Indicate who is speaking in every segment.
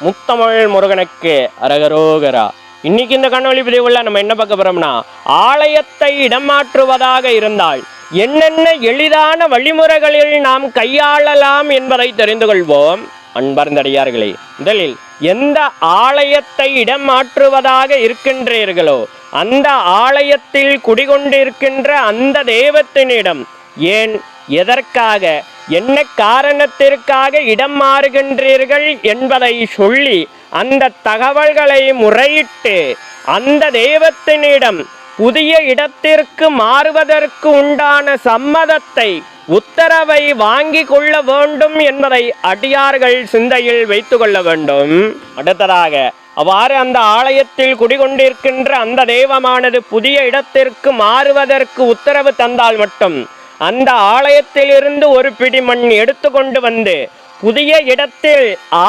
Speaker 1: முத்தமிழ் முருகனுக்கு அரகரோகரா. இன்னைக்கு இந்த காணொளி பதிவுல நம்ம என்ன பார்க்க போறோம்னா, ஆலயத்தை இடமாற்றுவதாக இருந்தால் என்னென்ன எளிதான வழிமுறைகளில் நாம் கையாளலாம் என்பதை தெரிந்து கொள்வோம். அன்பர்ந்தடியார்களே, முதலில் எந்த ஆலயத்தை இடம் மாற்றுவதாக இருக்கின்றீர்களோ அந்த ஆலயத்தில் குடிகொண்டிருக்கின்ற அந்த தெய்வத்தினிடம் ஏன், எதற்காக, என்ன காரணத்திற்காக இடம் மாறுகின்றீர்கள் என்பதை சொல்லி அந்த தகவல்களை முறையிட்டு அந்த தெய்வத்தினிடம் புதிய இடத்திற்கு மாறுவதற்கு உண்டான சம்மதத்தை, உத்தரவை வாங்கி கொள்ள வேண்டும் என்பதை அடியார்கள் சிந்தையில் வைத்து கொள்ள வேண்டும். அடுத்ததாக, அவ்வாறு அந்த ஆலயத்தில் குடிகொண்டிருக்கின்ற அந்த தெய்வமானது புதிய இடத்திற்கு மாறுவதற்கு உத்தரவு தந்தால் மட்டும் அந்த ஆலயத்திலிருந்து ஒரு பிடி மண் எடுத்து கொண்டு வந்து புதிய இடத்தில்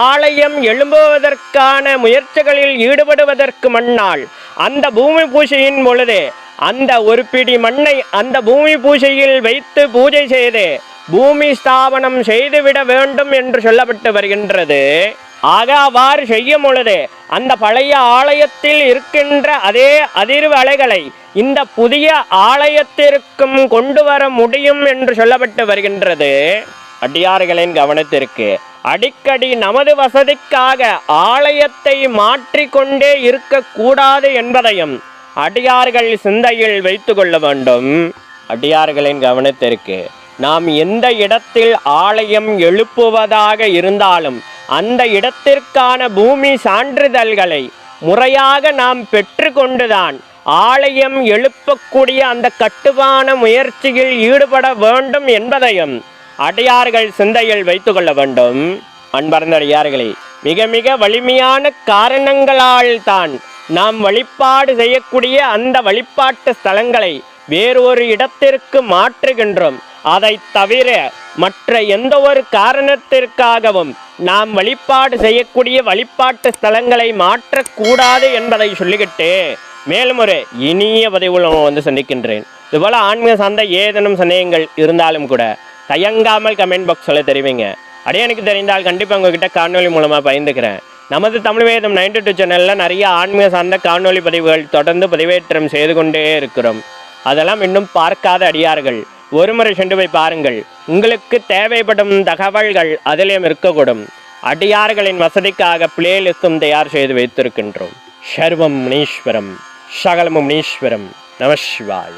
Speaker 1: ஆலயம் எழும்புவதற்கான முயற்சிகளில் ஈடுபடுவதற்கு முன்னால் அந்த பூமி பூஜையின் பொழுது அந்த ஒரு பிடி மண்ணை அந்த பூமி பூஜையில் வைத்து பூஜை செய்து பூமி ஸ்தாபனம் செய்துவிட வேண்டும் என்று சொல்லப்பட்டு வருகின்றது. ஆக அவ்வாறு செய்யும் பொழுது அந்த பழைய ஆலயத்தில் இருக்கின்ற அதே அதிர்வு அலைகளை இந்த புதிய ஆலயத்திற்கும் கொண்டு வர முடியும் என்று சொல்லப்பட்டு வருகின்றது. அடியார்களின் கவனத்திற்கு, அடிக்கடி நமது வசதிக்காக ஆலயத்தை மாற்றிக்கொண்டே இருக்கக்கூடாது என்பதையும் அடியார்கள் சிந்தையில் வைத்து கொள்ள வேண்டும். அடியார்களின் கவனத்திற்கு, நாம் எந்த இடத்தில் ஆலயம் எழுப்புவதாக இருந்தாலும் அந்த இடத்திற்கான பூமி சான்றிதழ்களை முறையாக நாம் பெற்று கொண்டுதான் ஆலயம் எழுப்பக்கூடிய அந்த கட்டுமான முயற்சியில் ஈடுபட வேண்டும் என்பதையும் அடியார்கள் சிந்தையில் வைத்து கொள்ள வேண்டும். அன்பர்ந்த அடியார்களே, மிக மிக வலிமையான காரணங்களால் தான் நாம் வழிபாடு செய்யக்கூடிய அந்த வழிபாட்டு ஸ்தலங்களை வேறொரு இடத்திற்கு மாற்றுகின்றோம். அதை தவிர மற்ற எந்த ஒரு காரணத்திற்காகவும் நாம் வழிபாடு செய்யக்கூடிய வழிபாட்டு ஸ்தலங்களை மாற்றக்கூடாது என்பதை சொல்லிக்கிட்டு மேலும் ஒரு இனிய பதிவில் நான் சந்திக்கின்றேன். இதுபோல் ஆன்மீக சார்ந்த ஏதேனும் சந்தேகங்கள் இருந்தாலும் கூட தயங்காமல் கமெண்ட் பாக்ஸில் தெரிவிங்க. அடியனுக்கு தெரிந்தால் கண்டிப்பாக உங்ககிட்ட காணொலி மூலமாக பகிர்ந்துக்கிறேன். நமது தமிழ் வேதம் 92 சேனலில் நிறைய ஆன்மீக சார்ந்த காணொலி பதிவுகள் தொடர்ந்து பதிவேற்றம் செய்து கொண்டே இருக்கிறோம். அதெல்லாம் இன்னும் பார்க்காத அடியார்கள் ஒரு முறை சென்று போய் பாருங்கள். உங்களுக்கு தேவைப்படும் தகவல்கள் அதிலேயும் இருக்கக்கூடும். அடியார்களின் வசதிக்காக பிளேலிஸ்டும் தயார் செய்து வைத்திருக்கின்றோம். சர்வம் முனீஸ்வரம், சகலமும் முனீஸ்வரம். நம சிவாய.